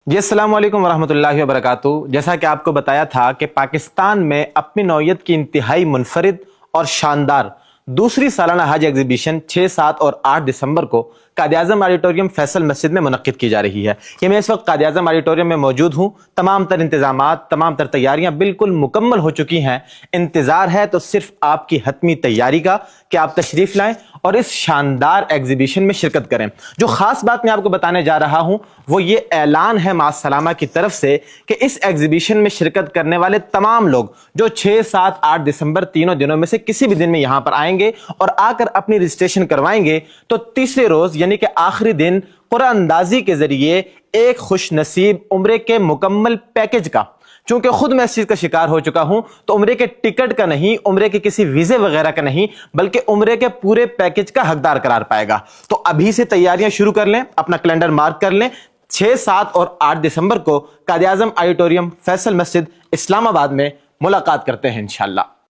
जी अस्सलाम वालेकुम वरहमतुल्लाहि वबरकातुहू। जैसा कि आपको बताया था कि पाकिस्तान में अपनी नौइयत की इंतहाई मुनफरिद और शानदार दूसरी सालाना हज एग्जीबिशन 6, 7 और 8 दिसंबर को कायद-ए-आज़म ऑडिटोरियम फैसल मस्जिद में मुनक्किद की जा रही है। कि मैं इस वक्त कायद-ए-आज़म ऑडिटोरियम में मौजूद हूँ। तमाम तर इंतजामात, तमाम तर तैयारियां बिल्कुल मुकम्मल हो चुकी हैं। इंतजार है तो सिर्फ आपकी हतमी तैयारी का कि आप तशरीफ लाएं और इस शानदार एग्जीबिशन में शिरकत करें। जो खास बात मैं आपको बताने जा रहा हूं वो ये ऐलान है मास्सलामा की तरफ से कि इस एग्जीबिशन में शिरकत करने वाले तमाम लोग जो 6, 7, 8 दिसंबर तीनों दिनों में से किसी भी दिन में यहां पर आएंगे और आकर अपनी रजिस्ट्रेशन करवाएंगे तो तीसरे रोज यानी कि आखिरी दिन कुरान अंदाजी के जरिए एक खुश नसीब उम्रे के मुकम्मल पैकेज का, चूंकि खुद मैं इस चीज का शिकार हो चुका हूं, तो उम्रे के टिकट का नहीं, उम्रे के किसी वीजे वगैरह का नहीं, बल्कि उम्रे के पूरे पैकेज का हकदार करार पाएगा। तो अभी से तैयारियां शुरू कर लें, अपना कैलेंडर मार्क कर लें। 6, 7 और 8 दिसंबर को कायद-ए-आज़म ऑडिटोरियम फैसल मस्जिद इस्लामाबाद में मुलाकात करते हैं इंशाअल्लाह।